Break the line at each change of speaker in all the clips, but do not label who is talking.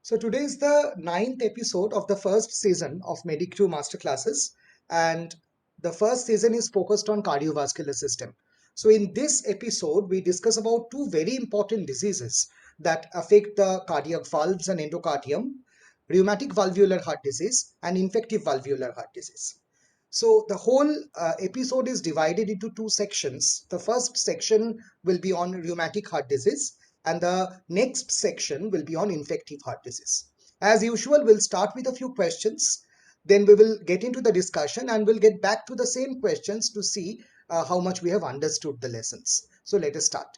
So today is the ninth episode of the first season of Medic2 Masterclasses, and the first season is focused on cardiovascular system. So in this episode, we discuss about two very important diseases that affect the cardiac valves and endocardium: rheumatic valvular heart disease and infective valvular heart disease. So the whole episode is divided into two sections. The first section will be on rheumatic heart disease, and the next section will be on infective heart disease. As usual, we'll start with a few questions, then we will get into the discussion and we'll get back to the same questions to see how much we have understood the lessons. So let us start.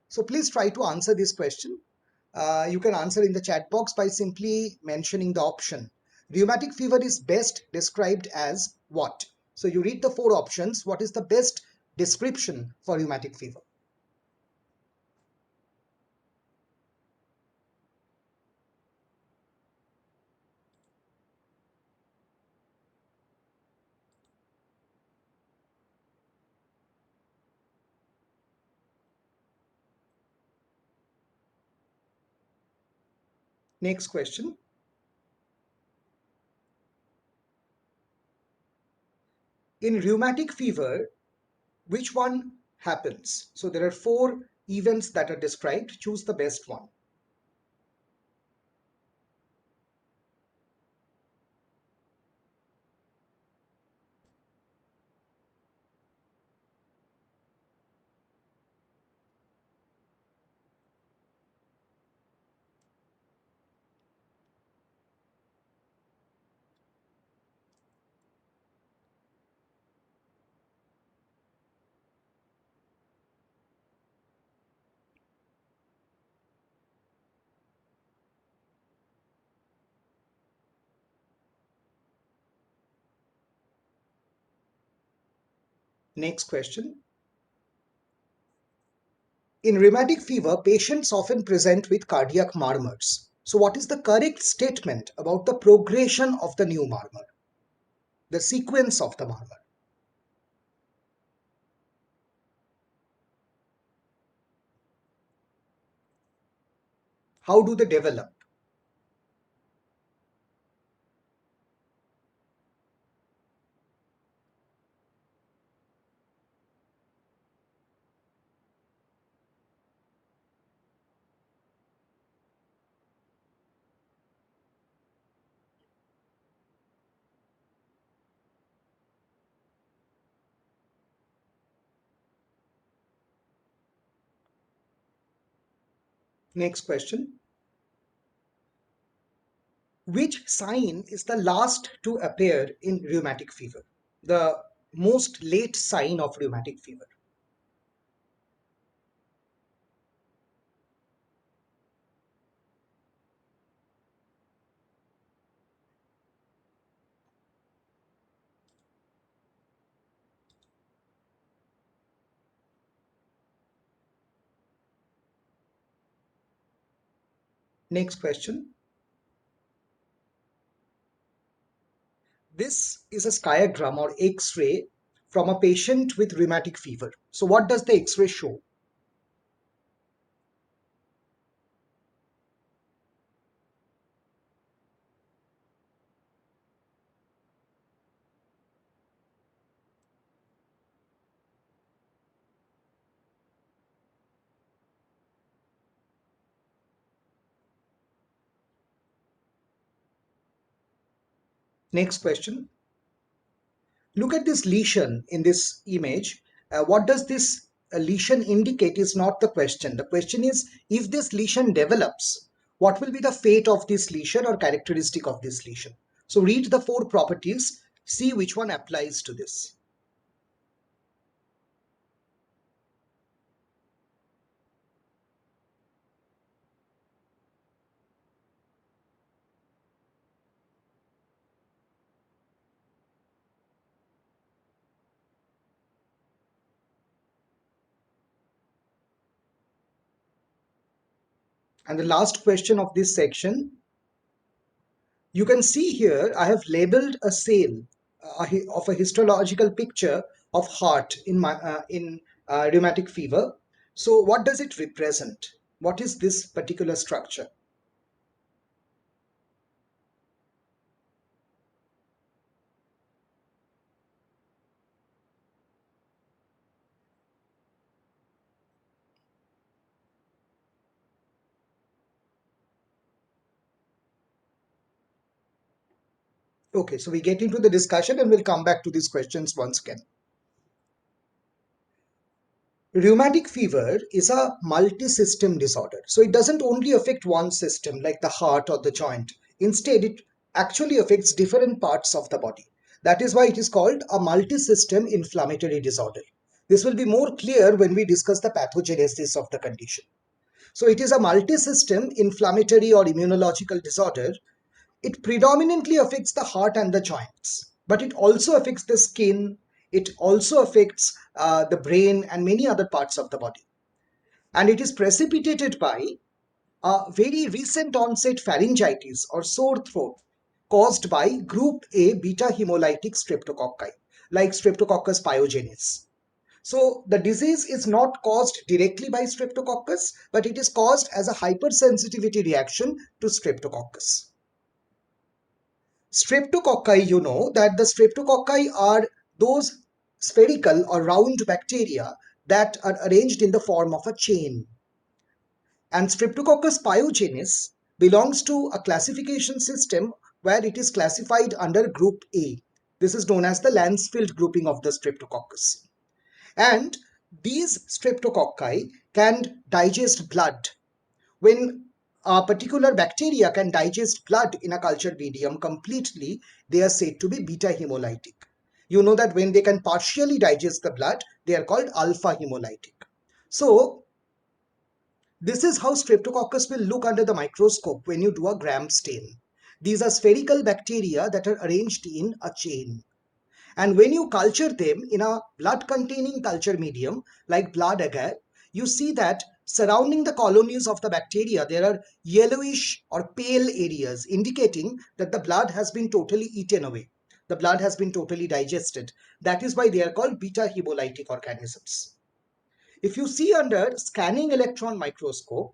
So please try to answer this question. You can answer in the chat box by simply mentioning the option. Rheumatic fever is best described as what? So you read the four options. What is the best description for rheumatic fever? Next question. In rheumatic fever, which one happens? So there are four events that are described. Choose the best one. Next question. In rheumatic fever, patients often present with cardiac murmurs. So what is the correct statement about the progression of the new murmur? The sequence of the murmur? How do they develop? Next question. Which sign is the last to appear in rheumatic fever? The most late sign of rheumatic fever. Next question. This is a sciagram or X-ray from a patient with rheumatic fever. So what does the X-ray show? Next question. Look at this lesion in this image. What does this lesion indicate is not the question. The question is, if this lesion develops, what will be the fate of this lesion or characteristic of this lesion? So read the four properties, see which one applies to this. And the last question of this section, you can see here I have labeled a cell of a histological picture of heart in rheumatic fever. So what does it represent? What is this particular structure? Okay, so we get into the discussion and we'll come back to these questions once again. Rheumatic fever is a multi-system disorder. So it doesn't only affect one system like the heart or the joint. Instead, it actually affects different parts of the body. That is why it is called a multi-system inflammatory disorder. This will be more clear when we discuss the pathogenesis of the condition. So it is a multi-system inflammatory or immunological disorder. It predominantly affects the heart and the joints, but it also affects the skin. It also affects the brain and many other parts of the body. And it is precipitated by a very recent onset pharyngitis or sore throat caused by group A beta hemolytic streptococci, like Streptococcus pyogenes. So the disease is not caused directly by Streptococcus, but it is caused as a hypersensitivity reaction to Streptococcus. Streptococci, you know that the streptococci are those spherical or round bacteria that are arranged in the form of a chain. And Streptococcus pyogenes belongs to a classification system where it is classified under group A. This is known as the Lancefield grouping of the Streptococcus. And these streptococci can digest blood. When a particular bacteria can digest blood in a cultured medium completely, they are said to be beta hemolytic. You know that when they can partially digest the blood, they are called alpha hemolytic. So, this is how Streptococcus will look under the microscope when you do a gram stain. These are spherical bacteria that are arranged in a chain. And when you culture them in a blood containing culture medium like blood agar, you see that surrounding the colonies of the bacteria, there are yellowish or pale areas indicating that the blood has been totally eaten away. The blood has been totally digested. That is why they are called beta hemolytic organisms. If you see under scanning electron microscope,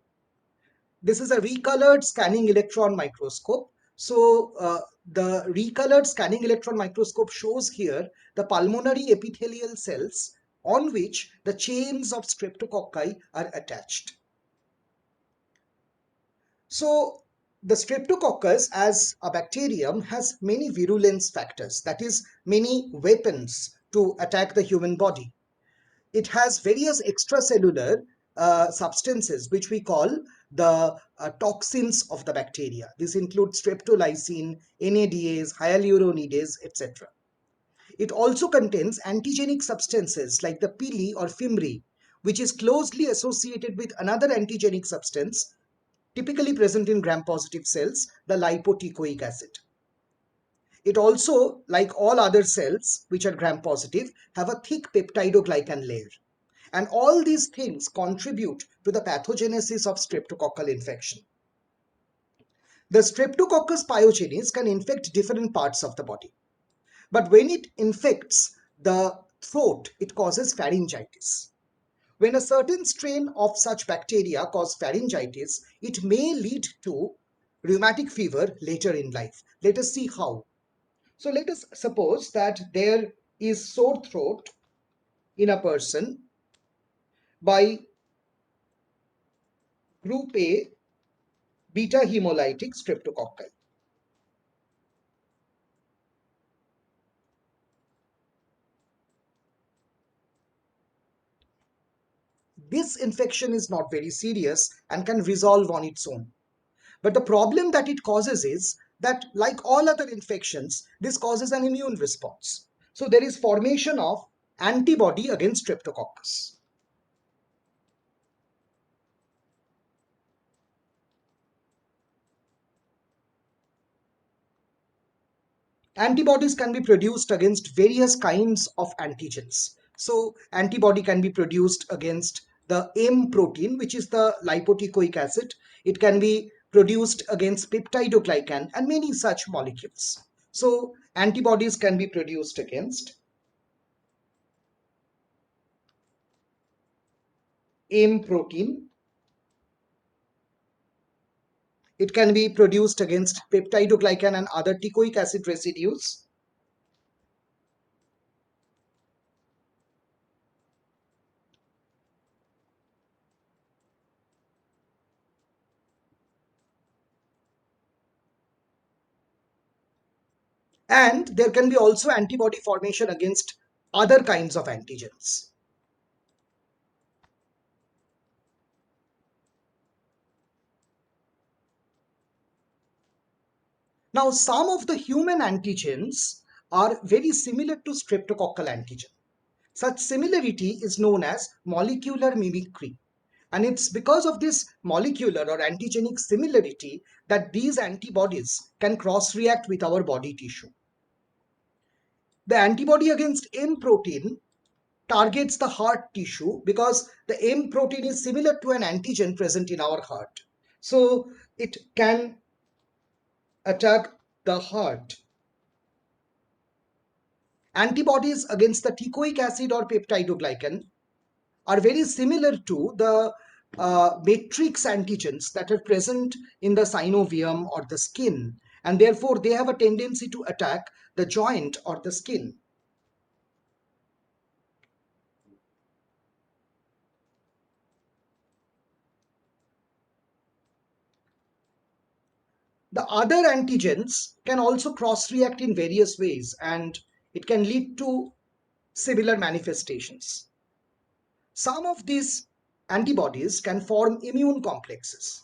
this is a recolored scanning electron microscope. So the recolored scanning electron microscope shows here the pulmonary epithelial cells on which the chains of streptococci are attached. So the streptococcus as a bacterium has many virulence factors, that is many weapons to attack the human body. It has various extracellular substances which we call the toxins of the bacteria. These include streptolysin, NADAs, hyaluronidase, etc. It also contains antigenic substances like the pili or fimri, which is closely associated with another antigenic substance typically present in gram-positive cells, the lipoteichoic acid. It also, like all other cells which are gram-positive, have a thick peptidoglycan layer. And all these things contribute to the pathogenesis of streptococcal infection. The Streptococcus pyogenes can infect different parts of the body. But when it infects the throat, it causes pharyngitis. When a certain strain of such bacteria cause pharyngitis, it may lead to rheumatic fever later in life. Let us see how. So let us suppose that there is sore throat in a person by group A beta hemolytic streptococci. This infection is not very serious and can resolve on its own. But the problem that it causes is that, like all other infections, this causes an immune response. So there is formation of antibody against streptococcus. Antibodies can be produced against various kinds of antigens. So antibody can be produced against the M protein, which is the lipoteichoic acid. It can be produced against peptidoglycan and many such molecules. So antibodies can be produced against M protein. It can be produced against peptidoglycan and other teichoic acid residues. And there can be also antibody formation against other kinds of antigens. Now, some of the human antigens are very similar to streptococcal antigen. Such similarity is known as molecular mimicry. And it's because of this molecular or antigenic similarity that these antibodies can cross-react with our body tissue. The antibody against M protein targets the heart tissue because the M protein is similar to an antigen present in our heart. So it can attack the heart. Antibodies against the teichoic acid or peptidoglycan are very similar to the matrix antigens that are present in the synovium or the skin, and therefore they have a tendency to attack the joint or the skin. The other antigens can also cross-react in various ways, and it can lead to similar manifestations. Some of these antibodies can form immune complexes.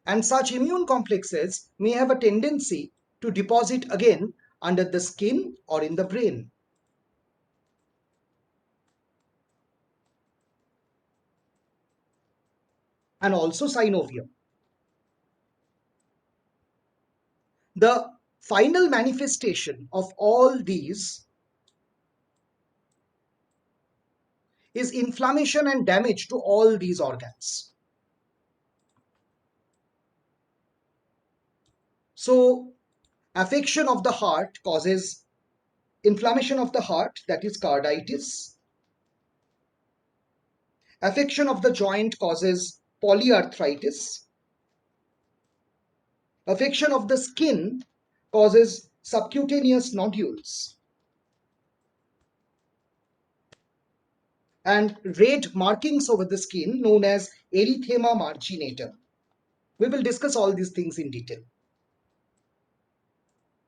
And such immune complexes may have a tendency to deposit again under the skin or in the brain. And also synovium. The final manifestation of all these is inflammation and damage to all these organs. So, affection of the heart causes inflammation of the heart, that is carditis. Affection of the joint causes polyarthritis. Affection of the skin causes subcutaneous nodules. And red markings over the skin known as erythema marginatum. We will discuss all these things in detail.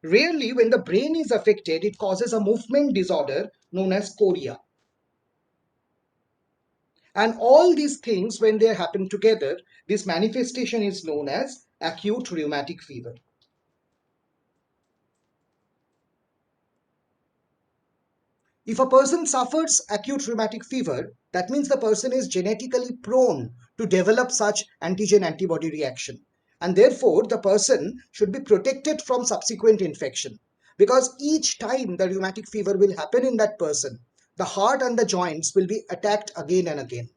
Rarely, when the brain is affected, it causes a movement disorder known as chorea. And all these things, when they happen together, this manifestation is known as acute rheumatic fever. If a person suffers acute rheumatic fever, that means the person is genetically prone to develop such antigen antibody reaction. And therefore, the person should be protected from subsequent infection. Because each time the rheumatic fever will happen in that person, the heart and the joints will be attacked again and again.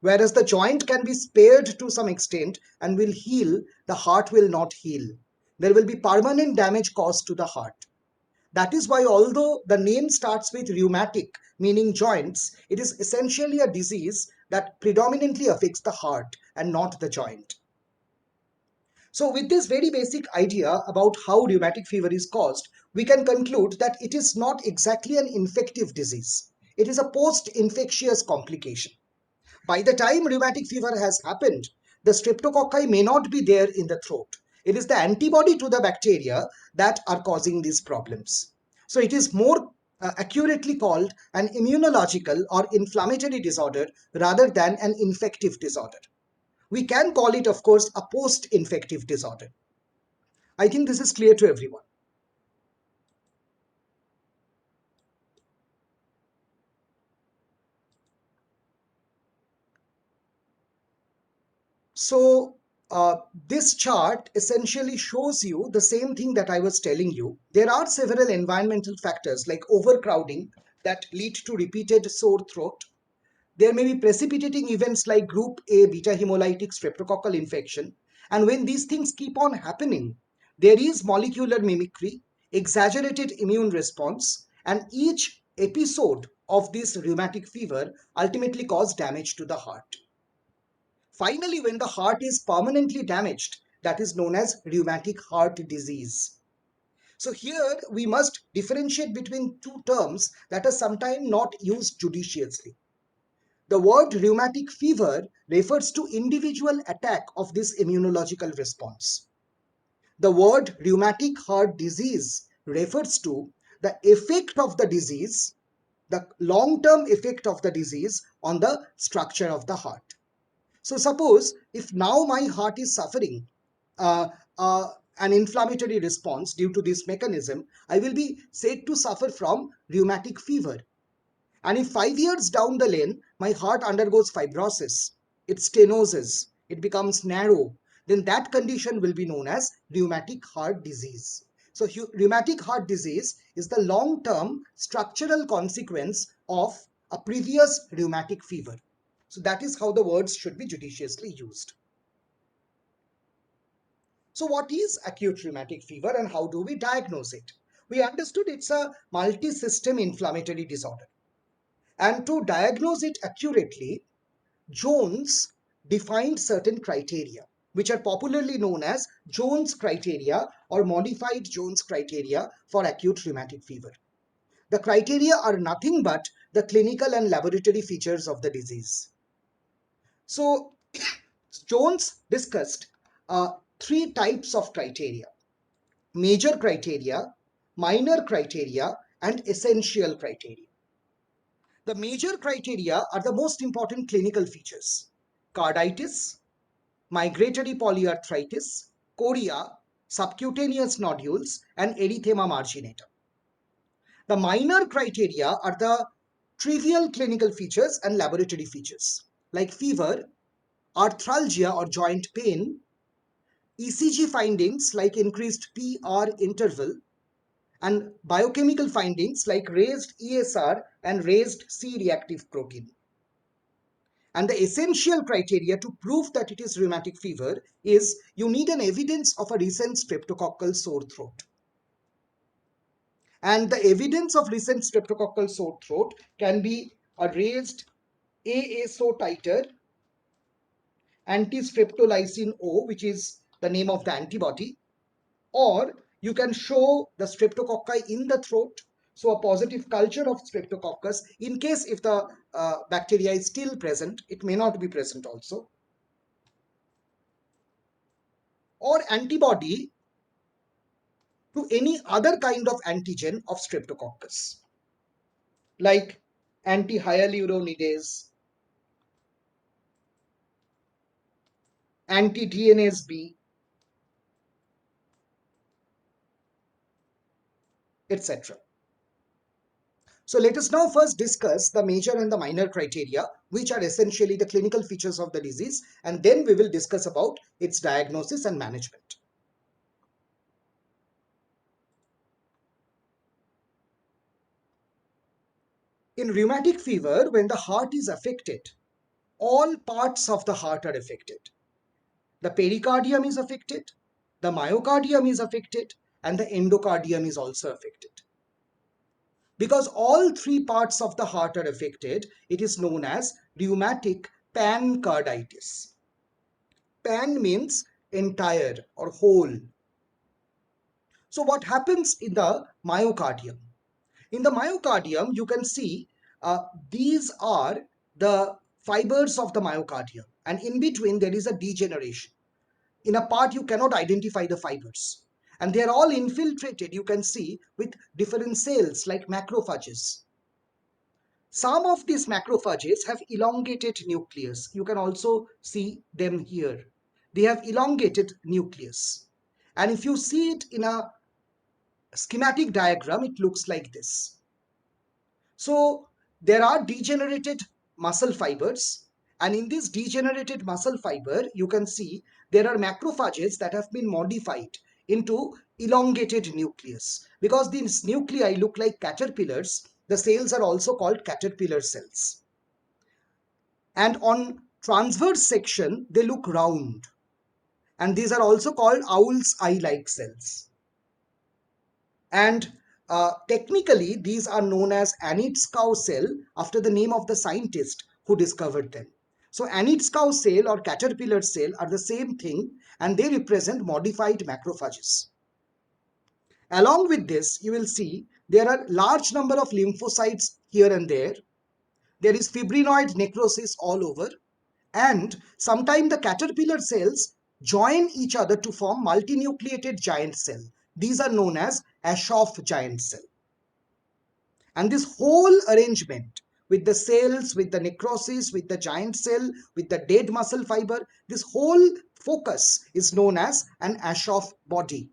Whereas the joint can be spared to some extent and will heal, the heart will not heal. There will be permanent damage caused to the heart. That is why, although the name starts with rheumatic, meaning joints, it is essentially a disease that predominantly affects the heart and not the joint. So, with this very basic idea about how rheumatic fever is caused, we can conclude that it is not exactly an infective disease. It is a post-infectious complication. By the time rheumatic fever has happened, the streptococci may not be there in the throat. It is the antibody to the bacteria that are causing these problems. So it is more accurately called an immunological or inflammatory disorder rather than an infective disorder. We can call it, of course, a post-infective disorder. I think this is clear to everyone. So this chart essentially shows you the same thing that I was telling you. There are several environmental factors like overcrowding that lead to repeated sore throat. There may be precipitating events like group A beta hemolytic streptococcal infection. And when these things keep on happening, there is molecular mimicry. exaggerated immune response, and each episode of this rheumatic fever ultimately cause damage to the heart. Finally, when the heart is permanently damaged, that is known as rheumatic heart disease. So here we must differentiate between two terms that are sometimes not used judiciously. The word rheumatic fever refers to individual attack of this immunological response. The word rheumatic heart disease refers to the effect of the disease, the long-term effect of the disease on the structure of the heart. So suppose if now my heart is suffering uh, an inflammatory response due to this mechanism, I will be said to suffer from rheumatic fever. And if 5 years down the lane, my heart undergoes fibrosis, it stenoses, it becomes narrow, then that condition will be known as rheumatic heart disease. So rheumatic heart disease is the long-term structural consequence of a previous rheumatic fever. So that is how the words should be judiciously used. So what is acute rheumatic fever and how do we diagnose it? We understood it's a multi-system inflammatory disorder. And to diagnose it accurately, Jones defined certain criteria, which are popularly known as Jones criteria or modified Jones criteria for acute rheumatic fever. The criteria are nothing but the clinical and laboratory features of the disease. So, Jones discussed three types of criteria: major criteria, minor criteria, and essential criteria. The major criteria are the most important clinical features: carditis, migratory polyarthritis, chorea, subcutaneous nodules, and erythema marginata. The minor criteria are the trivial clinical features and laboratory features like fever, arthralgia or joint pain, ECG findings like increased PR interval, and biochemical findings like raised ESR and raised C reactive protein. And the essential criteria to prove that it is rheumatic fever is you need an evidence of a recent streptococcal sore throat. And the evidence of recent streptococcal sore throat can be a raised ASO titer, anti-streptolysin O, which is the name of the antibody, or you can show the streptococci in the throat, so a positive culture of streptococcus in case if the bacteria is still present, it may not be present also, or antibody to any other kind of antigen of streptococcus like anti-hyaluronidase, anti-DNase B, etc. So let us now first discuss the major and the minor criteria, which are essentially the clinical features of the disease, and then we will discuss about its diagnosis and management. In rheumatic fever, when the heart is affected, all parts of the heart are affected. The pericardium is affected, the myocardium is affected, and the endocardium is also affected. Because all three parts of the heart are affected, it is known as rheumatic pancarditis. Pan means entire or whole. So what happens in the myocardium? In the myocardium, you can see these are the fibers of the myocardium, and in between there is a degeneration. In a part, you cannot identify the fibers, and they are all infiltrated, you can see, with different cells like macrophages. Some of these macrophages have elongated nucleus. You can also see them here. They have elongated nucleus. And if you see it in a schematic diagram, it looks like this. So there are degenerated muscle fibers, and in this degenerated muscle fiber, you can see there are macrophages that have been modified into elongated nucleus. Because these nuclei look like caterpillars, the cells are also called caterpillar cells. And on transverse section, they look round. And these are also called owl's eye-like cells. And technically, these are known as Anitskau cell after the name of the scientist who discovered them. So Anitskau cell or caterpillar cell are the same thing, and they represent modified macrophages. Along with this, you will see there are large number of lymphocytes here and there. There is fibrinoid necrosis all over, and sometimes the caterpillar cells join each other to form multinucleated giant cell. These are known as Aschoff giant cell. And this whole arrangement with the cells, with the necrosis, with the giant cell, with the dead muscle fiber, this whole focus is known as an Aschoff body.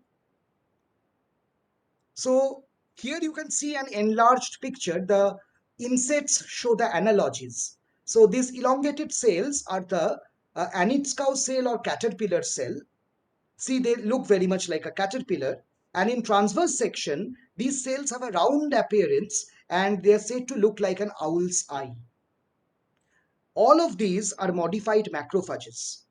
So here you can see an enlarged picture. The insets show the analogies. So these elongated cells are the Anitskau cell or caterpillar cell. See, they look very much like a caterpillar. And in transverse section, these cells have a round appearance and they are said to look like an owl's eye. All of these are modified macrophages.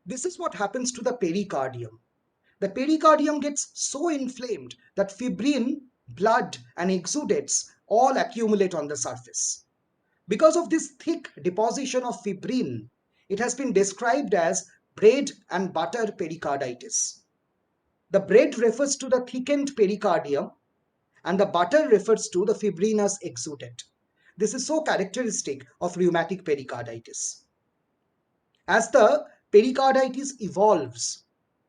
This is what happens to the pericardium. The pericardium gets so inflamed that fibrin, blood, and exudates all accumulate on the surface. Because of this thick deposition of fibrin, it has been described as bread and butter pericarditis. The bread refers to the thickened pericardium, and the butter refers to the fibrinous exudate. This is so characteristic of rheumatic pericarditis. As the pericarditis evolves,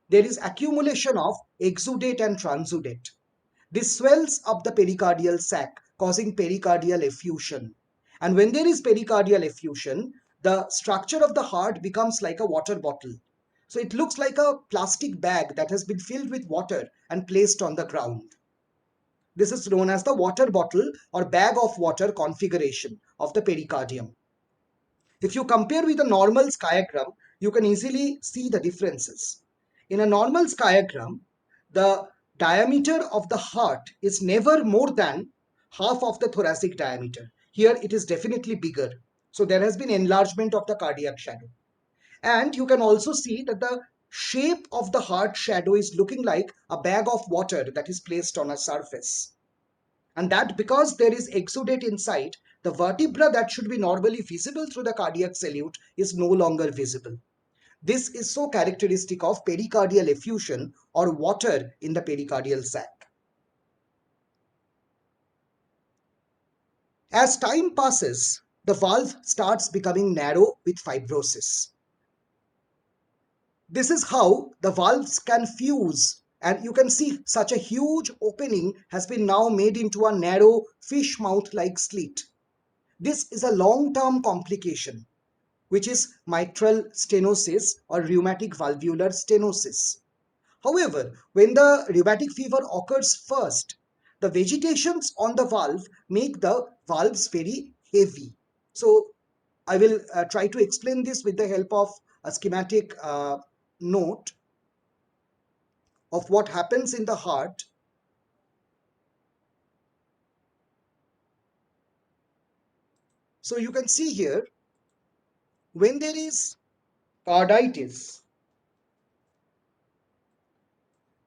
there is accumulation of exudate and transudate. This swells up the pericardial sac, causing pericardial effusion. And when there is pericardial effusion, the structure of the heart becomes like a water bottle. So it looks like a plastic bag that has been filled with water and placed on the ground. This is known as the water bottle or bag of water configuration of the pericardium. If you compare with a normal skiagram, you can easily see the differences. In a normal skiagram, the diameter of the heart is never more than half of the thoracic diameter. Here it is definitely bigger. So there has been enlargement of the cardiac shadow. And you can also see that the shape of the heart shadow is looking like a bag of water that is placed on a surface. And that because there is exudate inside, the vertebra that should be normally visible through the cardiac salute is no longer visible. This is so characteristic of pericardial effusion or water in the pericardial sac. As time passes, the valve starts becoming narrow with fibrosis. This is how the valves can fuse, and you can see such a huge opening has been now made into a narrow fish mouth like slit. This is a long-term complication, which is mitral stenosis or rheumatic valvular stenosis. However, when the rheumatic fever occurs first, the vegetations on the valve make the valves very heavy. So I will try to explain this with the help of a schematic note of what happens in the heart. So you can see here, when there is carditis,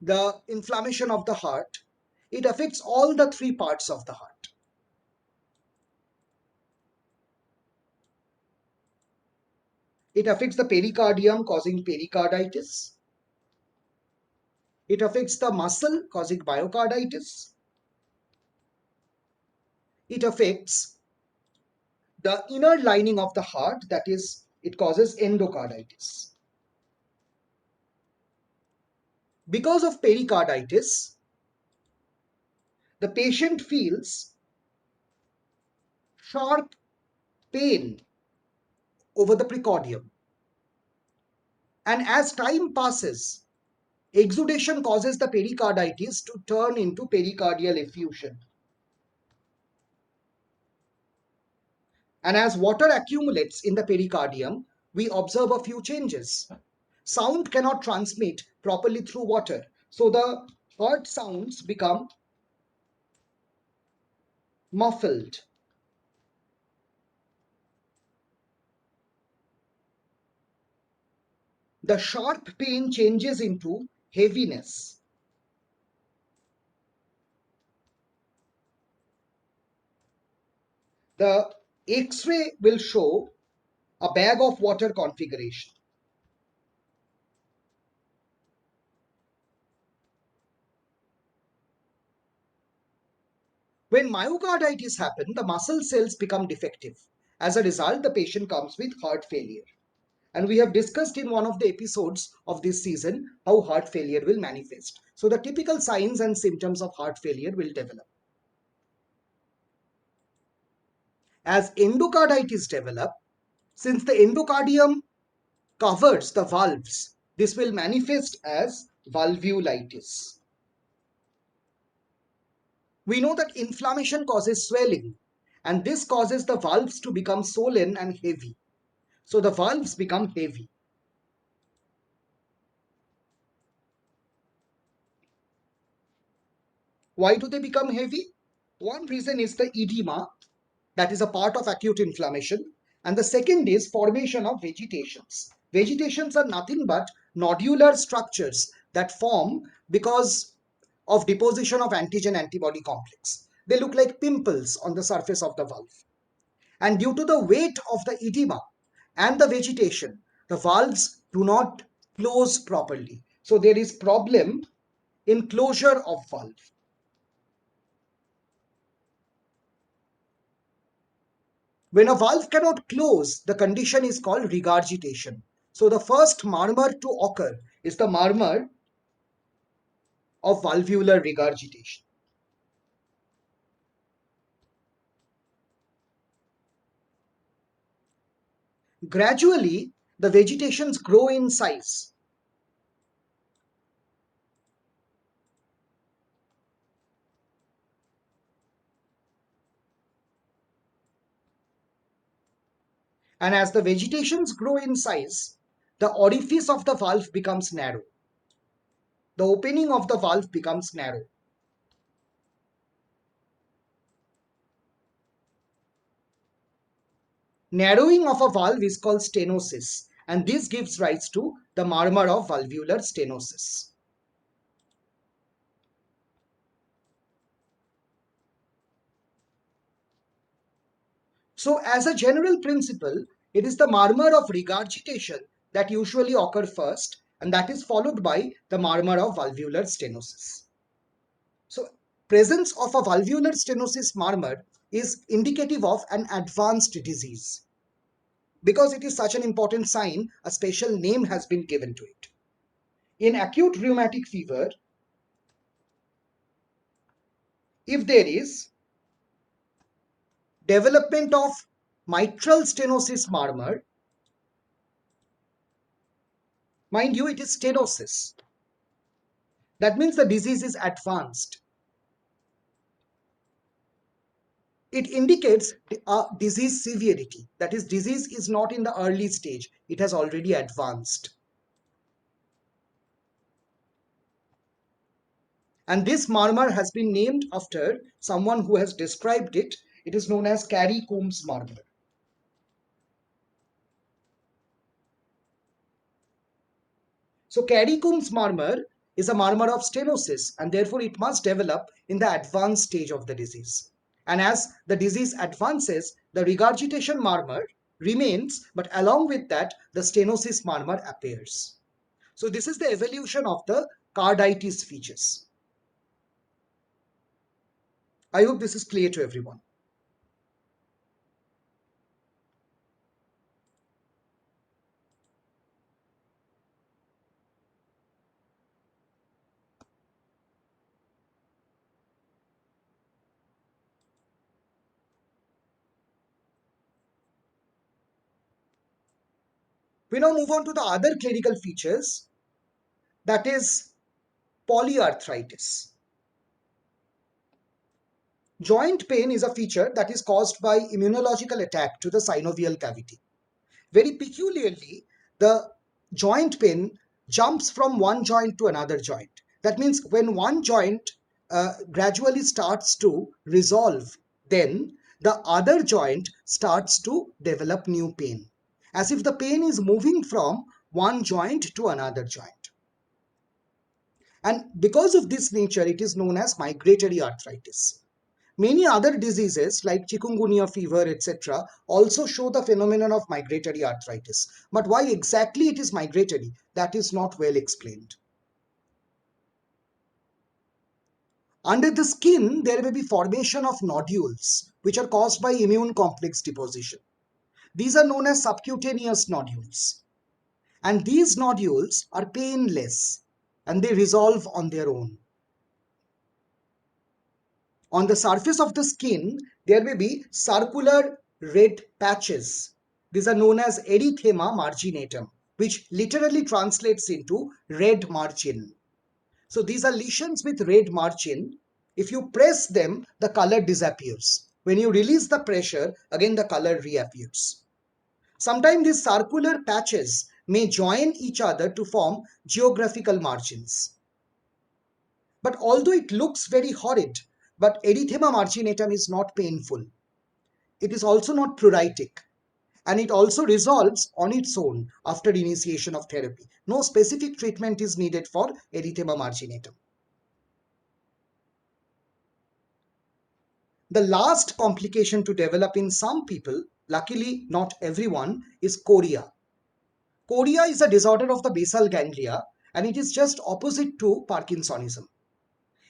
the inflammation of the heart, it affects all the three parts of the heart. It affects the pericardium, causing pericarditis. It affects the muscle, causing myocarditis. It affects the inner lining of the heart, that is, it causes endocarditis. Because of pericarditis, the patient feels sharp pain over the precordium. And as time passes, exudation causes the pericarditis to turn into pericardial effusion. And as water accumulates in the pericardium, we observe a few changes. Sound cannot transmit properly through water, so the heart sounds become muffled. the sharp pain changes into heaviness. The X-ray will show a bag of water configuration. When myocarditis happens, the muscle cells become defective. As a result, the patient comes with heart failure. And we have discussed in one of the episodes of this season how heart failure will manifest. So the typical signs and symptoms of heart failure will develop. As endocarditis develop, since the endocardium covers the valves, this will manifest as valvulitis. We know that inflammation causes swelling, and this causes the valves to become swollen and heavy. So the valves become heavy. Why do they become heavy? One reason is the edema, that is a part of acute inflammation, and the second is formation of vegetations. Vegetations are nothing but nodular structures that form because of deposition of antigen antibody complex. They look like pimples on the surface of the valve. And due to the weight of the edema and the vegetation, the valves do not close properly. So there is problem in closure of valve. When a valve cannot close, the condition is called regurgitation. So the first murmur to occur is the murmur of valvular regurgitation. Gradually, the vegetations grow in size. And as the vegetations grow in size, the orifice of the valve becomes narrow. The opening of the valve becomes narrow. Narrowing of a valve is called stenosis, and this gives rise to the murmur of valvular stenosis. So, as a general principle, it is the murmur of regurgitation that usually occur first, and that is followed by the murmur of valvular stenosis. So, presence of a valvular stenosis murmur is indicative of an advanced disease. Because it is such an important sign, a special name has been given to it. In acute rheumatic fever, if there is development of mitral stenosis murmur, mind you, it is stenosis. That means the disease is advanced. It indicates disease severity. That is, disease is not in the early stage, it has already advanced. And this murmur has been named after someone who has described it. It is known as Carey Coombs murmur. So Carey Coombs murmur is a murmur of stenosis, and therefore it must develop in the advanced stage of the disease. And as the disease advances, the regurgitation murmur remains, but along with that, the stenosis murmur appears. So this is the evolution of the carditis features. I hope this is clear to everyone. We now move on to the other clinical features, that is polyarthritis. Joint pain is a feature that is caused by immunological attack to the synovial cavity. Very peculiarly, the joint pain jumps from one joint to another joint. That means when one joint gradually starts to resolve, then the other joint starts to develop new pain. As if the pain is moving from one joint to another joint. And because of this nature, it is known as migratory arthritis. Many other diseases like chikungunya fever, etc., also show the phenomenon of migratory arthritis. But why exactly it is migratory, that is not well explained. Under the skin, there may be formation of nodules, which are caused by immune complex deposition. These are known as subcutaneous nodules. And these nodules are painless and they resolve on their own. On the surface of the skin, there may be circular red patches. These are known as erythema marginatum, which literally translates into red margin. So these are lesions with red margin. If you press them, the color disappears. When you release the pressure, again the color reappears. Sometimes these circular patches may join each other to form geographical margins. But although it looks very horrid, but erythema marginatum is not painful. It is also not pruritic. And it also resolves on its own after initiation of therapy. No specific treatment is needed for erythema marginatum. The last complication to develop in some people, luckily not everyone, is chorea. Chorea is a disorder of the basal ganglia and it is just opposite to Parkinsonism.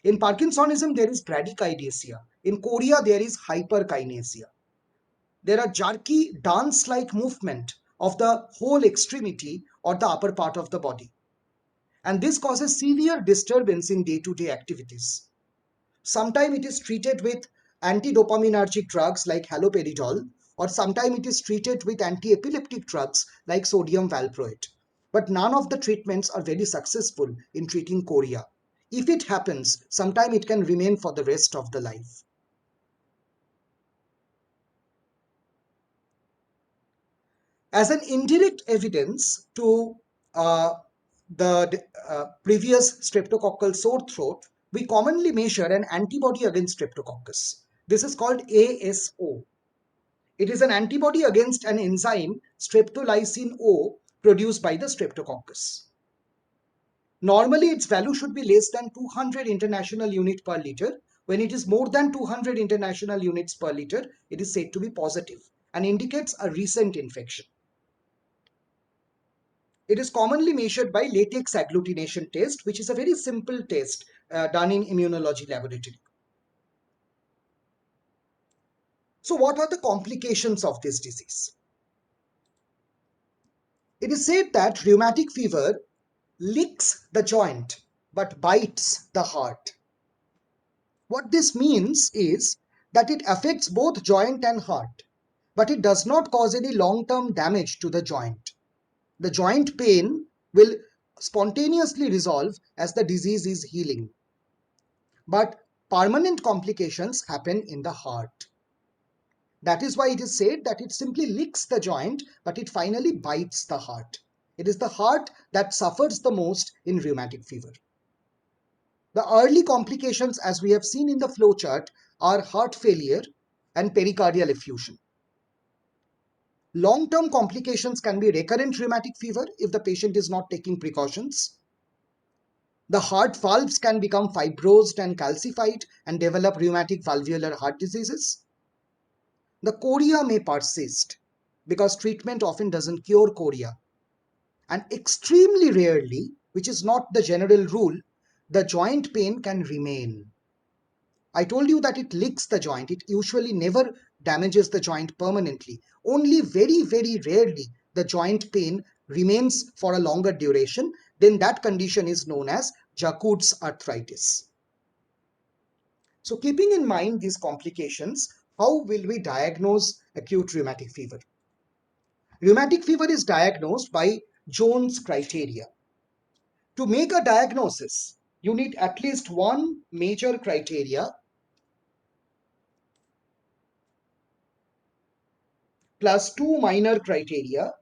In Parkinsonism, there is bradykinesia. In chorea, there is hyperkinesia. There are jerky dance-like movement of the whole extremity or the upper part of the body. And this causes severe disturbance in day-to-day activities. Sometimes it is treated with anti-dopaminergic drugs like haloperidol, or sometimes it is treated with anti-epileptic drugs like sodium valproate. But none of the treatments are very successful in treating chorea. If it happens, sometimes it can remain for the rest of the life. As an indirect evidence to uh, the previous streptococcal sore throat, we commonly measure an antibody against streptococcus. This is called ASO. It is an antibody against an enzyme, streptolysin O, produced by the streptococcus. Normally, its value should be less than 200 international units per liter. When it is more than 200 international units per liter, it is said to be positive and indicates a recent infection. It is commonly measured by latex agglutination test, which is a very simple test done in immunology laboratory. So what are the complications of this disease? It is said that rheumatic fever licks the joint but bites the heart. What this means is that it affects both joint and heart, but it does not cause any long-term damage to the joint. The joint pain will spontaneously resolve as the disease is healing. But permanent complications happen in the heart. That is why it is said that it simply licks the joint, but it finally bites the heart. It is the heart that suffers the most in rheumatic fever. The early complications, as we have seen in the flowchart, are heart failure and pericardial effusion. Long-term complications can be recurrent rheumatic fever if the patient is not taking precautions. The heart valves can become fibrosed and calcified and develop rheumatic valvular heart diseases. The chorea may persist because treatment often doesn't cure chorea. And extremely rarely, which is not the general rule, the joint pain can remain. I told you that it licks the joint. It usually never damages the joint permanently. Only very, very rarely the joint pain remains for a longer duration. Then that condition is known as Jacquard's arthritis. So keeping in mind these complications, how will we diagnose acute rheumatic fever? Rheumatic fever is diagnosed by Jones criteria. To make a diagnosis, you need at least one major criteria plus two minor criteria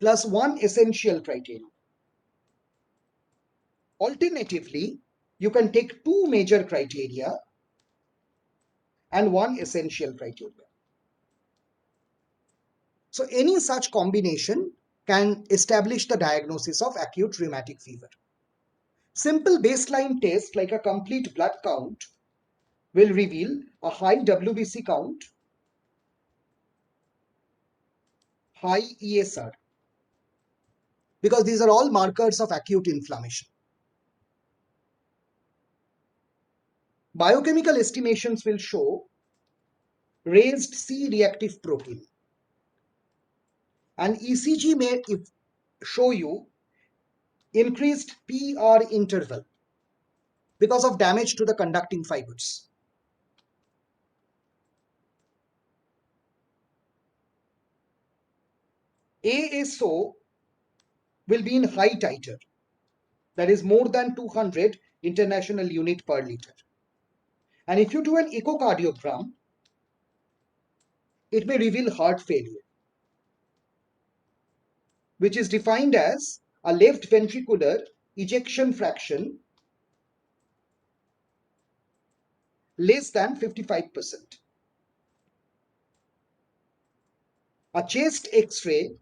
plus one essential criteria. Alternatively, you can take two major criteria and one essential criteria. So any such combination can establish the diagnosis of acute rheumatic fever. Simple baseline tests like a complete blood count will reveal a high WBC count, high ESR, because these are all markers of acute inflammation. Biochemical estimations will show raised C-reactive protein. And ECG may show you increased PR interval because of damage to the conducting fibers. ASO will be in high titer, that is more than 200 international unit per liter. And if you do an echocardiogram, it may reveal heart failure, which is defined as a left ventricular ejection fraction less than 55%. A chest X-ray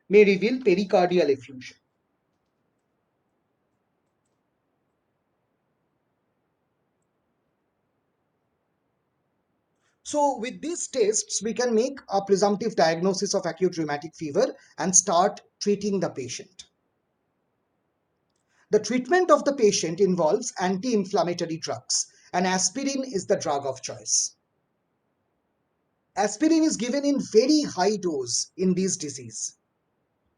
may reveal pericardial effusion. So with these tests, we can make a presumptive diagnosis of acute rheumatic fever and start treating the patient. The treatment of the patient involves anti-inflammatory drugs, and aspirin is the drug of choice. Aspirin is given in very high dose in these diseases.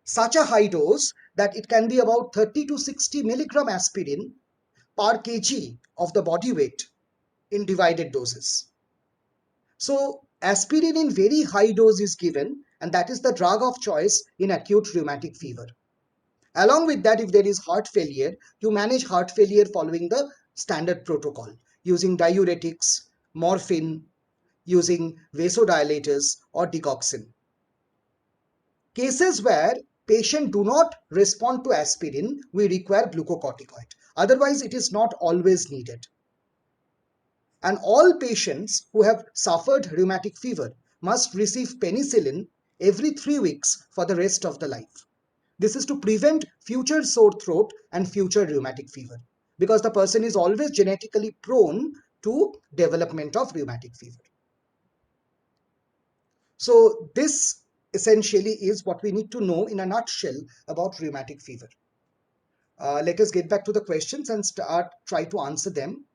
Such a high dose that it can be about 30 to 60 milligram aspirin per kg of the body weight in divided doses. So aspirin in very high dose is given, and that is the drug of choice in acute rheumatic fever. Along with that, if there is heart failure, you manage heart failure following the standard protocol using diuretics, morphine, using vasodilators or digoxin. Cases where patients do not respond to aspirin, we require glucocorticoid. Otherwise, it is not always needed. And all patients who have suffered rheumatic fever must receive penicillin every 3 weeks for the rest of the life. This is to prevent future sore throat and future rheumatic fever, because the person is always genetically prone to development of rheumatic fever. So this essentially is what we need to know in a nutshell about rheumatic fever. Let us get back to the questions and try to answer them.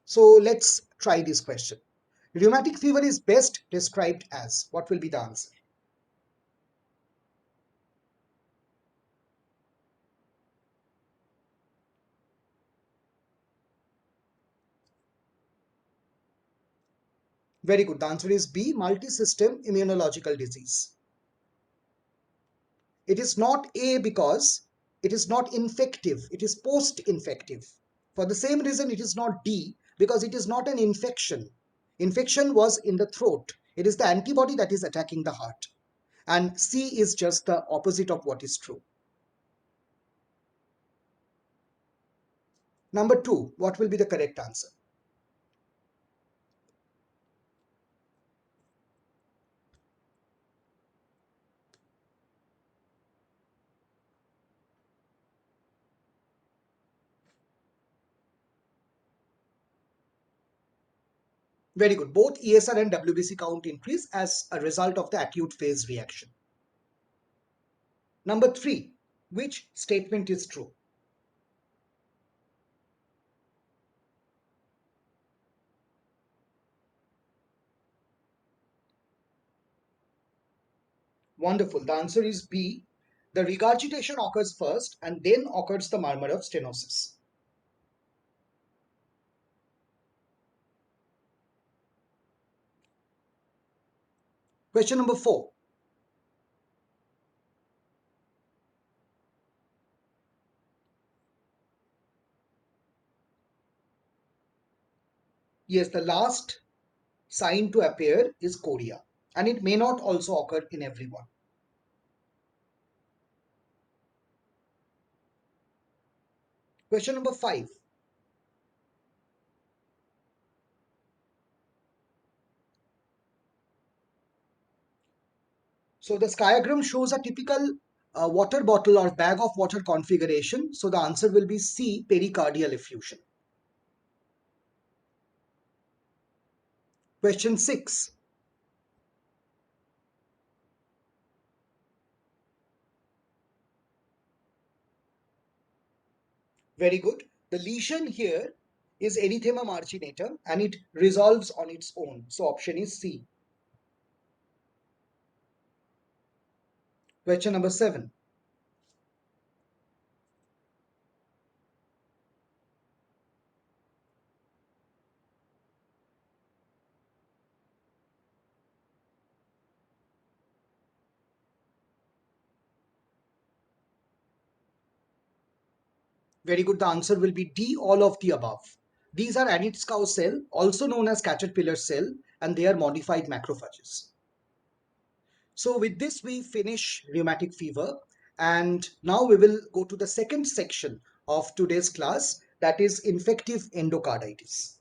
So let's try this question. Rheumatic fever is best described as, what will be the answer? Very good. The answer is B, multi-system immunological disease. It is not A because it is not infective, it is post-infective. For the same reason, it is not D because it is not an infection. Infection was in the throat. It is the antibody that is attacking the heart. And C is just the opposite of what is true. Number 2, what will be the correct answer? Very good. Both ESR and WBC count increase as a result of the acute phase reaction. Number 3, which statement is true? Wonderful. The answer is B. The regurgitation occurs first and then occurs the murmur of stenosis. Question number 4. Yes, the last sign to appear is chorea, and it may not also occur in everyone. Question number 5. So the diagram shows a typical water bottle or bag of water configuration. So the answer will be C, pericardial effusion. Question 6. Very good. The lesion here is erythema marginatum and it resolves on its own. So option is C. Question number 7. Very good. The answer will be D, all of the above. These are Anitskau cell, also known as caterpillar cell, and they are modified macrophages. So with this, we finish rheumatic fever. And now we will go to the second section of today's class, that is infective endocarditis.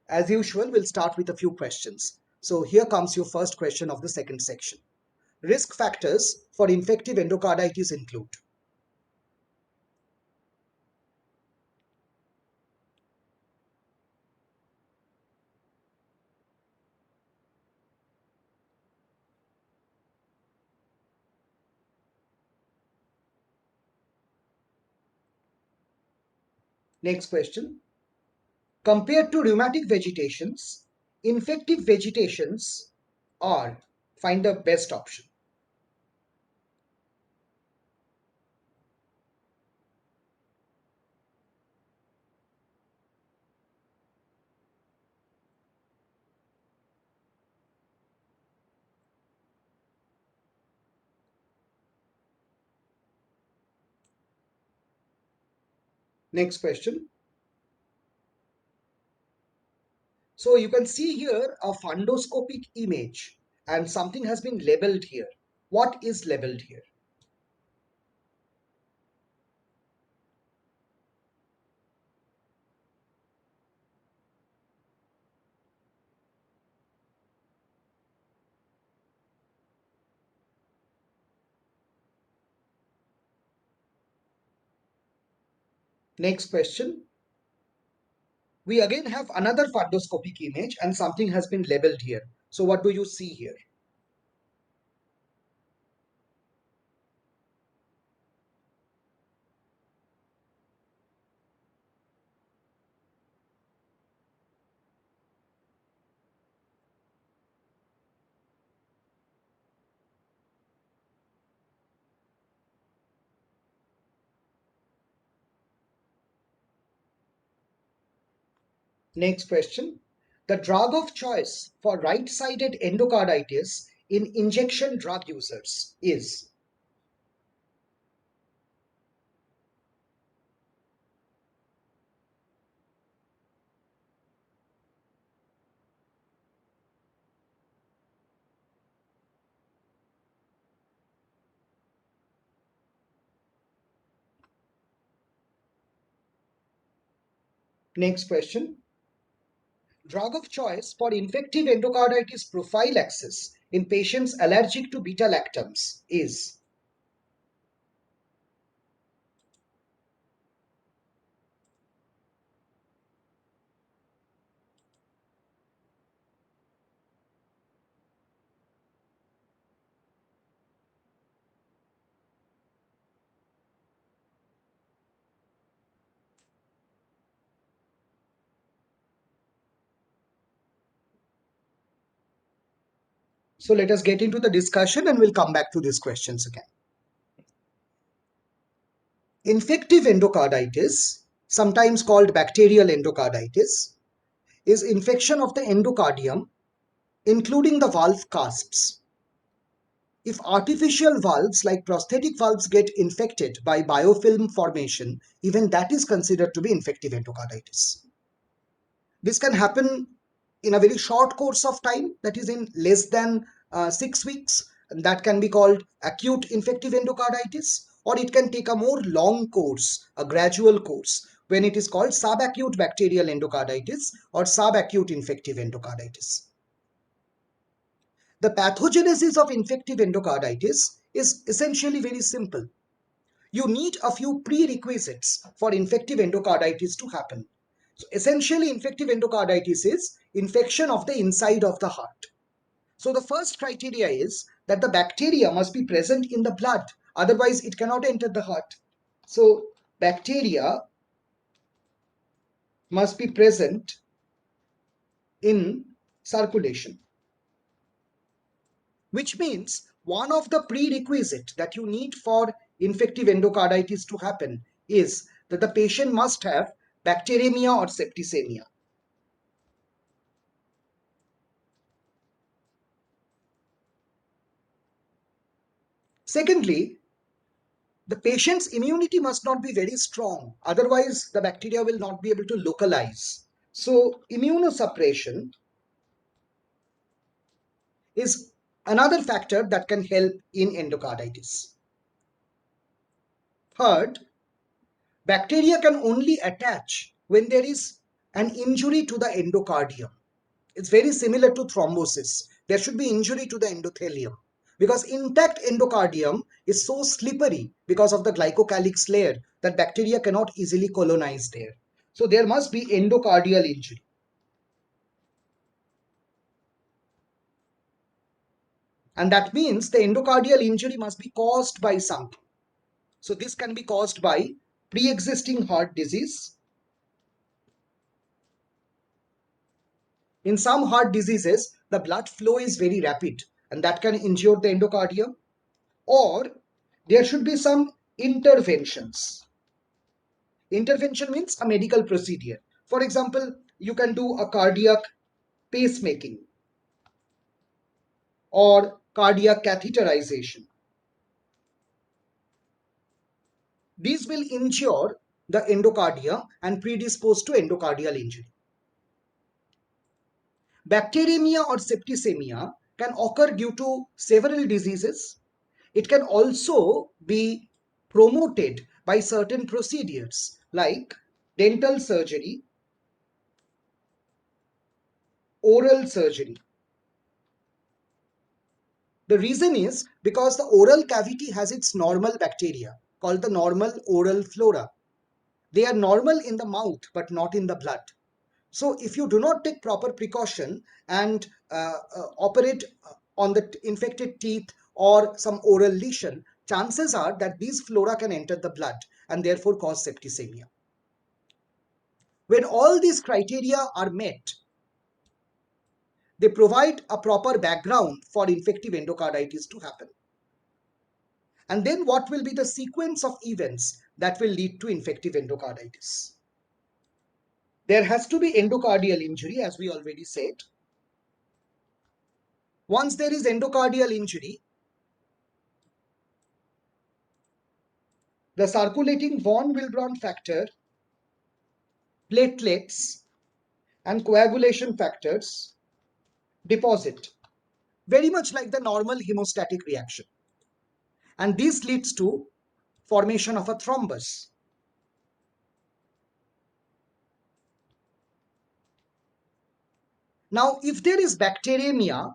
As usual, we'll start with a few questions. So here comes your first question of the second section. Risk factors for infective endocarditis include. Next question. Compared to rheumatic vegetations, infective vegetations are, find the best option. Next question. So you can see here a fundoscopic image and something has been labeled here. What is labeled here? Next question. We again have another fundoscopic image and something has been labeled here. So what do you see here? Next question. The drug of choice for right-sided endocarditis in injection drug users is. Next question. Drug of choice for infective endocarditis prophylaxis in patients allergic to beta-lactams is. So let us get into the discussion and we'll come back to these questions again. Infective endocarditis, sometimes called bacterial endocarditis, is infection of the endocardium, including the valve cusps. If artificial valves like prosthetic valves get infected by biofilm formation, even that is considered to be infective endocarditis. This can happen in a very short course of time, that is in less than 6 weeks. And that can be called acute infective endocarditis, or it can take a more long course, a gradual course, when it is called subacute bacterial endocarditis or subacute infective endocarditis. The pathogenesis of infective endocarditis is essentially very simple. You need a few prerequisites for infective endocarditis to happen. So essentially, infective endocarditis is infection of the inside of the heart. So the first criteria is that the bacteria must be present in the blood, otherwise it cannot enter the heart. So bacteria must be present in circulation, which means one of the prerequisite that you need for infective endocarditis to happen is that the patient must have bacteremia or septicemia. Secondly, the patient's immunity must not be very strong, otherwise the bacteria will not be able to localize. So immunosuppression is another factor that can help in endocarditis. Third, bacteria can only attach when there is an injury to the endocardium. It's very similar to thrombosis. There should be injury to the endothelium because intact endocardium is so slippery because of the glycocalyx layer that bacteria cannot easily colonize there. So there must be endocardial injury. And that means the endocardial injury must be caused by something. So this can be caused by pre-existing heart disease. In some heart diseases, the blood flow is very rapid and that can injure the endocardium. Or there should be some interventions. Intervention means a medical procedure. For example, you can do a cardiac pacemaking or cardiac catheterization. These will injure the endocardium and predispose to endocardial injury. Bacteremia or septicemia can occur due to several diseases. It can also be promoted by certain procedures like dental surgery, oral surgery. The reason is because the oral cavity has its normal bacteria called the normal oral flora. They are normal in the mouth but not in the blood. So if you do not take proper precaution and operate on the infected teeth or some oral lesion, chances are that these flora can enter the blood and therefore cause septicemia. When all these criteria are met, they provide a proper background for infective endocarditis to happen. And then what will be the sequence of events that will lead to infective endocarditis? There has to be endocardial injury, as we already said. Once there is endocardial injury, the circulating von Willebrand factor, platelets, and coagulation factors deposit, very much like the normal hemostatic reaction. And this leads to formation of a thrombus. Now, if there is bacteremia,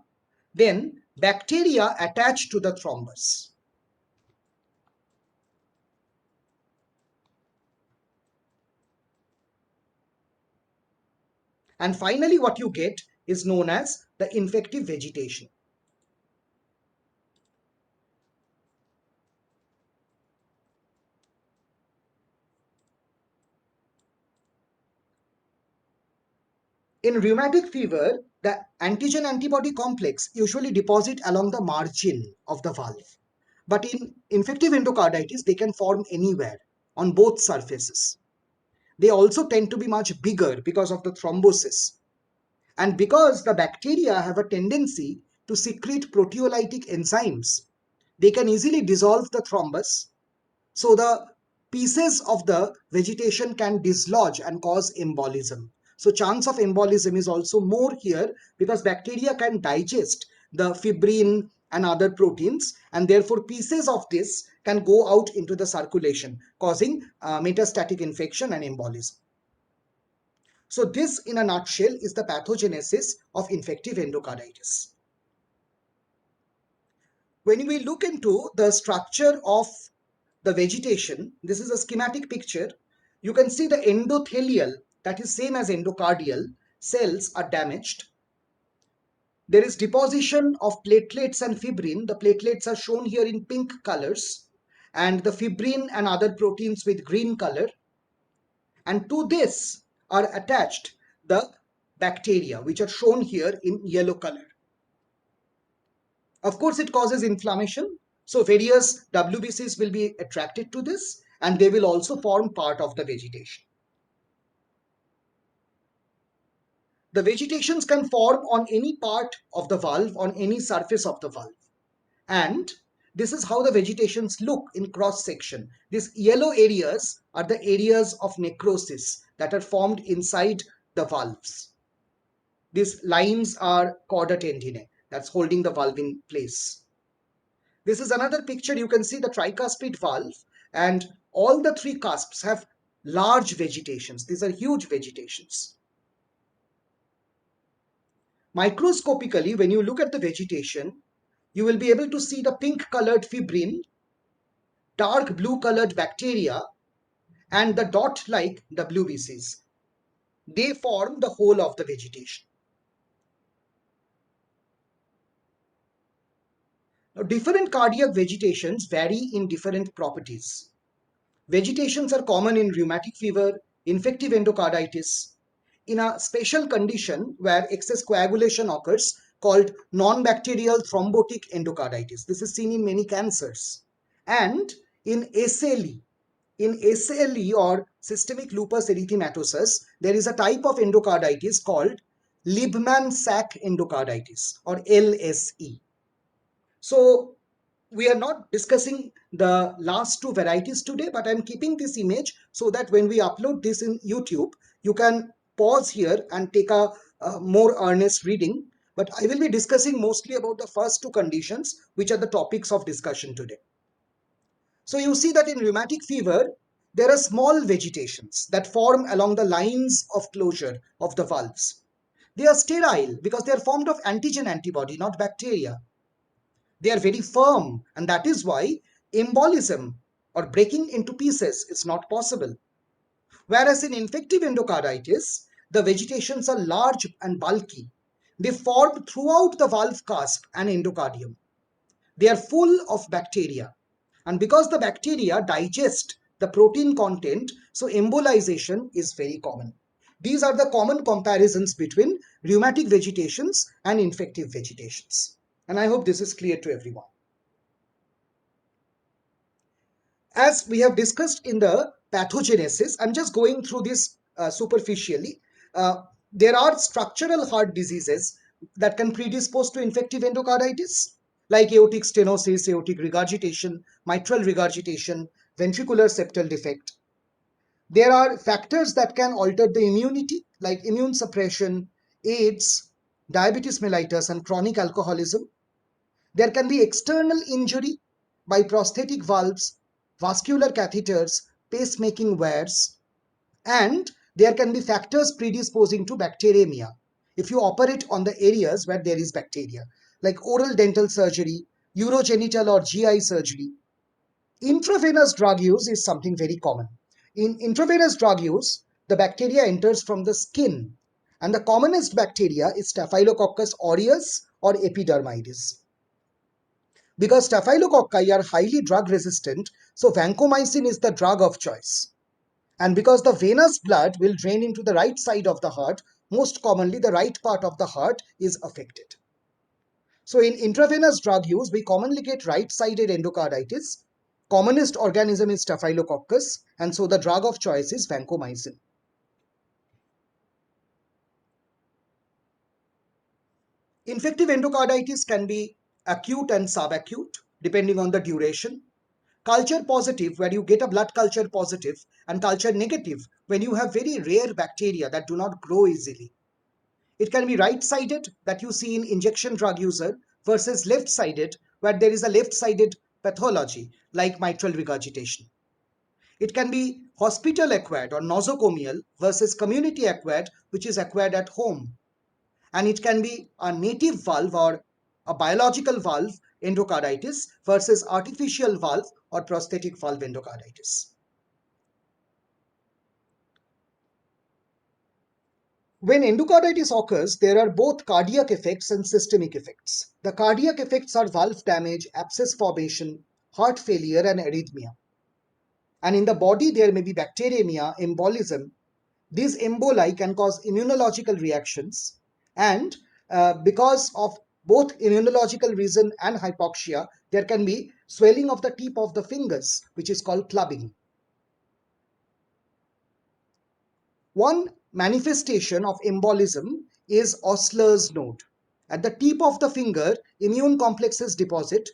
then bacteria attach to the thrombus. And finally, what you get is known as the infective vegetation. In rheumatic fever, the antigen-antibody complex usually deposit along the margin of the valve. But in infective endocarditis, they can form anywhere on both surfaces. They also tend to be much bigger because of the thrombosis. And because the bacteria have a tendency to secrete proteolytic enzymes, they can easily dissolve the thrombus. So the pieces of the vegetation can dislodge and cause embolism. So chance of embolism is also more here because bacteria can digest the fibrin and other proteins, and therefore pieces of this can go out into the circulation, causing metastatic infection and embolism. So this in a nutshell is the pathogenesis of infective endocarditis. When we look into the structure of the vegetation, this is a schematic picture. You can see the endothelial, that is same as endocardial, cells are damaged. There is deposition of platelets and fibrin. The platelets are shown here in pink colors, and the fibrin and other proteins with green color. And to this are attached the bacteria, which are shown here in yellow color. Of course, it causes inflammation. So various WBCs will be attracted to this, and they will also form part of the vegetation. The vegetations can form on any part of the valve, on any surface of the valve. And this is how the vegetations look in cross section. These yellow areas are the areas of necrosis that are formed inside the valves. These lines are chorda tendineae, that's holding the valve in place. This is another picture. You can see the tricuspid valve, and all the three cusps have large vegetations. These are huge vegetations. Microscopically, when you look at the vegetation, you will be able to see the pink colored fibrin, dark blue colored bacteria, and the dot like WBCs. They form the whole of the vegetation. Now, different cardiac vegetations vary in different properties. Vegetations are common in rheumatic fever, infective endocarditis, in a special condition where excess coagulation occurs called non-bacterial thrombotic endocarditis. This is seen in many cancers. And in SLE, or systemic lupus erythematosus, there is a type of endocarditis called Liebman-Sack endocarditis, or LSE. So we are not discussing the last two varieties today, but I'm keeping this image so that when we upload this in YouTube, you can pause here and take a more earnest reading. But I will be discussing mostly about the first two conditions, which are the topics of discussion today. So you see that in rheumatic fever, there are small vegetations that form along the lines of closure of the valves. They are sterile because they are formed of antigen antibody, not bacteria. They are very firm, and that is why embolism or breaking into pieces is not possible. Whereas in infective endocarditis, the vegetations are large and bulky. They form throughout the valve cusp and endocardium. They are full of bacteria. And because the bacteria digest the protein content, so embolization is very common. These are the common comparisons between rheumatic vegetations and infective vegetations. And I hope this is clear to everyone. As we have discussed in the pathogenesis, I'm just going through this superficially. There are structural heart diseases that can predispose to infective endocarditis, like aortic stenosis, aortic regurgitation, mitral regurgitation, ventricular septal defect. There are factors that can alter the immunity, like immune suppression, AIDS, diabetes mellitus, and chronic alcoholism. There can be external injury by prosthetic valves, vascular catheters, pacemaking wears, and there can be factors predisposing to bacteremia if you operate on the areas where there is bacteria, like oral dental surgery, urogenital or GI surgery. Intravenous drug use is something very common. In intravenous drug use, the bacteria enters from the skin, and the commonest bacteria is Staphylococcus aureus or epidermidis. Because staphylococci are highly drug resistant, so vancomycin is the drug of choice. And because the venous blood will drain into the right side of the heart, most commonly the right part of the heart is affected. So in intravenous drug use, we commonly get right-sided endocarditis. Commonest organism is Staphylococcus, and so the drug of choice is vancomycin. Infective endocarditis can be acute and subacute depending on the duration. Culture positive, where you get a blood culture positive, and culture negative, when you have very rare bacteria that do not grow easily. It can be right-sided, that you see in injection drug user, versus left-sided, where there is a left-sided pathology like mitral regurgitation. It can be hospital acquired or nosocomial versus community acquired, which is acquired at home. And it can be a native valve or a biological valve endocarditis versus artificial valve or prosthetic valve endocarditis. When endocarditis occurs, there are both cardiac effects and systemic effects. The cardiac effects are valve damage, abscess formation, heart failure, and arrhythmia. And in the body, there may be bacteremia, embolism. These emboli can cause immunological reactions, and because of both immunological reason and hypoxia, there can be swelling of the tip of the fingers, which is called clubbing. One manifestation of embolism is Osler's node. At the tip of the finger, immune complexes deposit,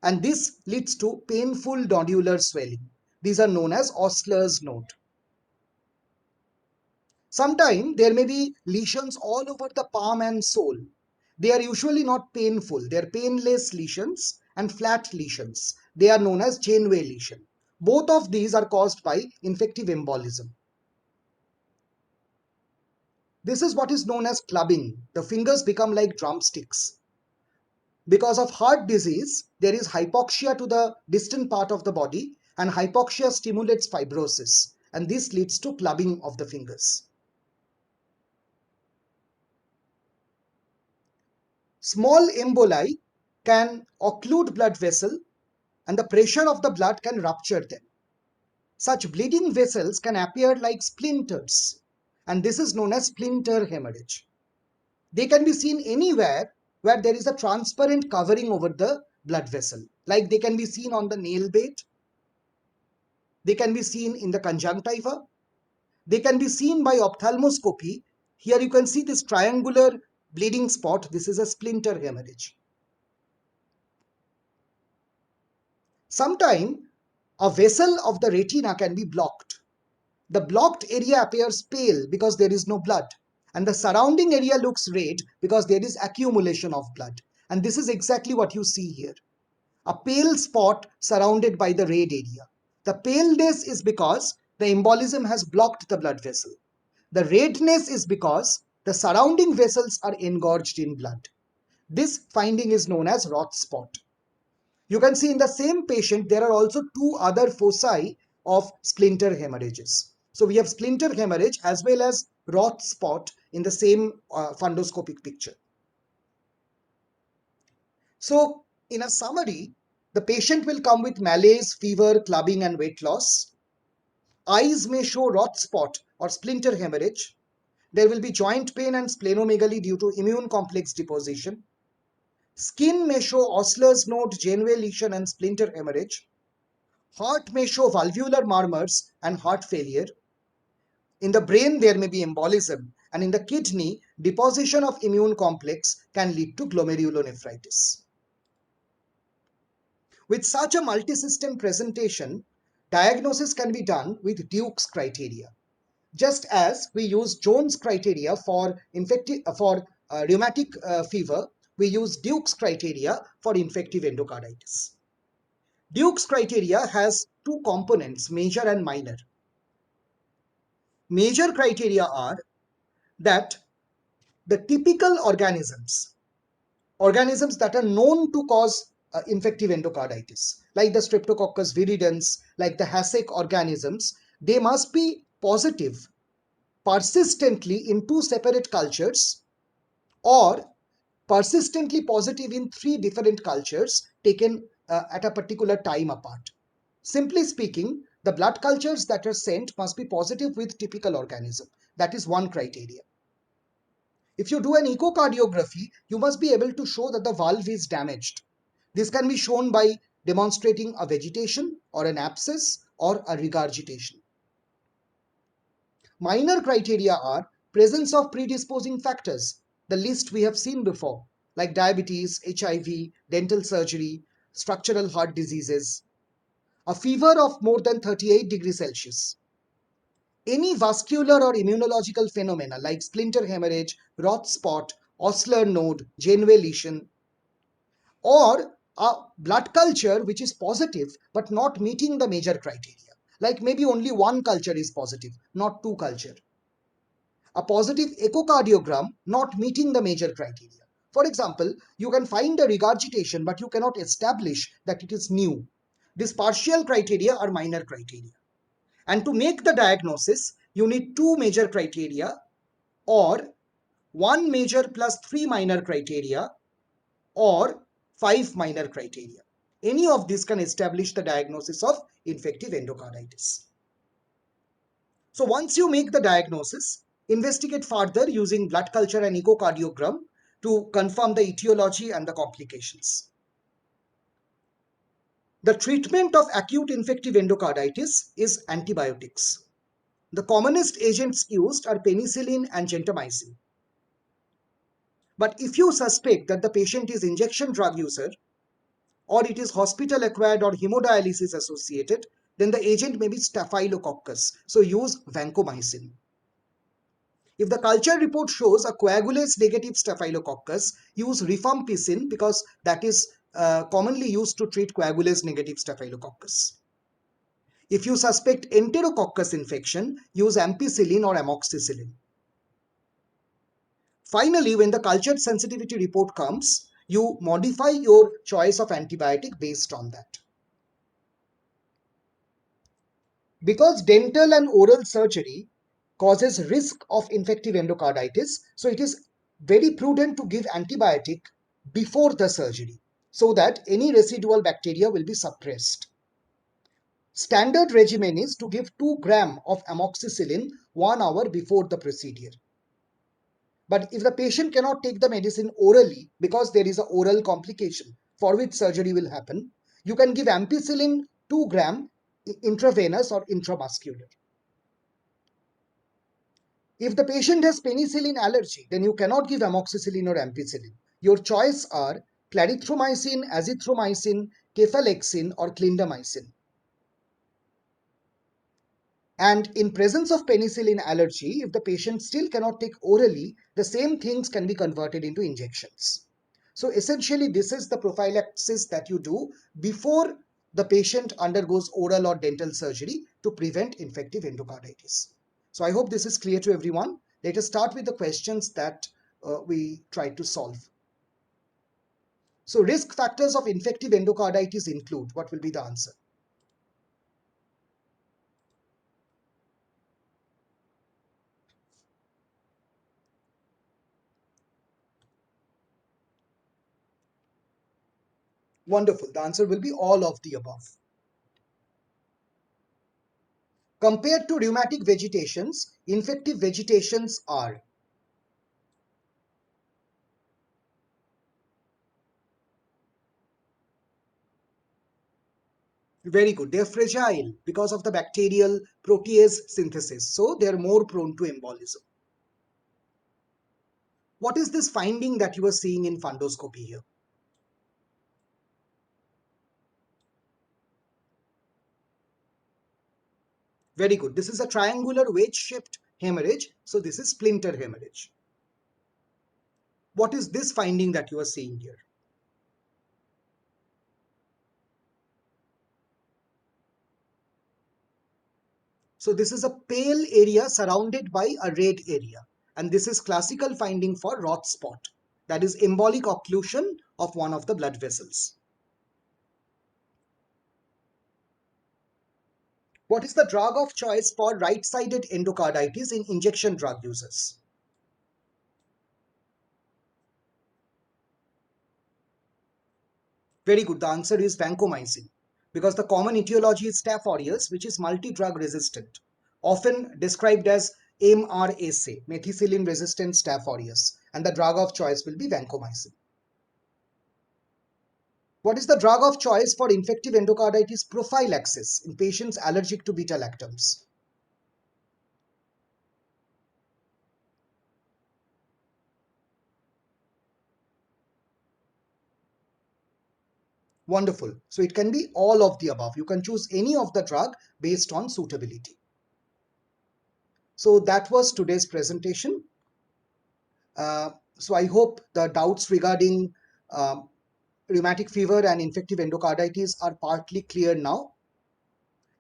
and this leads to painful nodular swelling. These are known as Osler's node. Sometimes there may be lesions all over the palm and sole. They are usually not painful. They are painless lesions and flat lesions. They are known as Janeway lesion. Both of these are caused by infective embolism. This is what is known as clubbing. The fingers become like drumsticks. Because of heart disease, there is hypoxia to the distant part of the body, and hypoxia stimulates fibrosis, and this leads to clubbing of the fingers. Small emboli can occlude blood vessel, and the pressure of the blood can rupture them. Such bleeding vessels can appear like splinters, and this is known as splinter hemorrhage. They can be seen anywhere where there is a transparent covering over the blood vessel. Like they can be seen on the nail bed, they can be seen in the conjunctiva, they can be seen by ophthalmoscopy. Here you can see this triangular bleeding spot. This is a splinter hemorrhage. Sometimes a vessel of the retina can be blocked. The blocked area appears pale because there is no blood, and the surrounding area looks red because there is accumulation of blood. And this is exactly what you see here. A pale spot surrounded by the red area. The paleness is because the embolism has blocked the blood vessel. The redness is because the surrounding vessels are engorged in blood. This finding is known as Roth spot. You can see in the same patient, there are also two other foci of splinter hemorrhages. So we have splinter hemorrhage as well as Roth spot in the same fundoscopic picture. So in a summary, the patient will come with malaise, fever, clubbing, and weight loss. Eyes may show Roth spot or splinter hemorrhage. There will be joint pain and splenomegaly due to immune complex deposition. Skin may show Osler's node, Janeway lesion, and splinter hemorrhage. Heart may show valvular murmurs and heart failure. In the brain, there may be embolism, and in the kidney, deposition of immune complex can lead to glomerulonephritis. With such a multi-system presentation, diagnosis can be done with Duke's criteria. Just as we use Jones criteria for rheumatic fever, we use Duke's criteria for infective endocarditis. Duke's criteria has two components, major and minor. Major criteria are that the typical organisms that are known to cause infective endocarditis, like the Streptococcus viridans, like the Hasek organisms, they must be positive persistently in two separate cultures or persistently positive in three different cultures taken at a particular time apart. Simply speaking, the blood cultures that are sent must be positive with typical organism. That is one criteria. If you do an echocardiography, you must be able to show that the valve is damaged. This can be shown by demonstrating a vegetation or an abscess or a regurgitation. Minor criteria are presence of predisposing factors, the list we have seen before, like diabetes, HIV, dental surgery, structural heart diseases, a fever of more than 38 degrees Celsius, any vascular or immunological phenomena like splinter hemorrhage, Roth spot, Osler node, Janeway lesion, or a blood culture which is positive but not meeting the major criteria. Like maybe only one culture is positive, not two culture. A positive echocardiogram not meeting the major criteria. For example, you can find a regurgitation, but you cannot establish that it is new. These partial criteria are minor criteria. And to make the diagnosis, you need two major criteria or one major plus three minor criteria or five minor criteria. Any of these can establish the diagnosis of infective endocarditis. So once you make the diagnosis, investigate further using blood culture and echocardiogram to confirm the etiology and the complications. The treatment of acute infective endocarditis is antibiotics. The commonest agents used are penicillin and gentamicin. But if you suspect that the patient is injection drug user or it is hospital acquired or hemodialysis associated, then the agent may be staphylococcus. So use vancomycin. If the culture report shows a coagulase negative staphylococcus, use rifampicin because that is commonly used to treat coagulase negative staphylococcus. If you suspect enterococcus infection, use ampicillin or amoxicillin. Finally, when the culture sensitivity report comes, you modify your choice of antibiotic based on that. Because dental and oral surgery causes risk of infective endocarditis, so it is very prudent to give antibiotic before the surgery so that any residual bacteria will be suppressed. Standard regimen is to give 2 grams of amoxicillin 1 hour before the procedure. But if the patient cannot take the medicine orally because there is an oral complication for which surgery will happen, you can give ampicillin 2 grams intravenous or intramuscular. If the patient has penicillin allergy, then you cannot give amoxicillin or ampicillin. Your choice are clarithromycin, azithromycin, cefalexin or clindamycin. And in presence of penicillin allergy, if the patient still cannot take orally, the same things can be converted into injections. So essentially, this is the prophylaxis that you do before the patient undergoes oral or dental surgery to prevent infective endocarditis. So I hope this is clear to everyone. Let us start with the questions that we tried to solve. So risk factors of infective endocarditis include, what will be the answer? Wonderful. The answer will be all of the above. Compared to rheumatic vegetations, infective vegetations are very good. They are fragile because of the bacterial protease synthesis. So they are more prone to embolism. What is this finding that you are seeing in fundoscopy here? Very good. This is a triangular wedge-shaped hemorrhage. So this is splinter hemorrhage. What is this finding that you are seeing here? So this is a pale area surrounded by a red area. And this is classical finding for Roth spot. That is embolic occlusion of one of the blood vessels. What is the drug of choice for right-sided endocarditis in injection drug users? Very good. The answer is vancomycin because the common etiology is Staph aureus, which is multi-drug resistant, often described as MRSA, methicillin resistant Staph aureus, and the drug of choice will be vancomycin. What is the drug of choice for infective endocarditis prophylaxis in patients allergic to beta-lactams? Wonderful. So it can be all of the above. You can choose any of the drug based on suitability. So that was today's presentation. So I hope the doubts regarding rheumatic fever and infective endocarditis are partly clear now.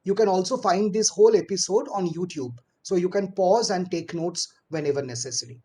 You can also find this whole episode on YouTube. So you can pause and take notes whenever necessary.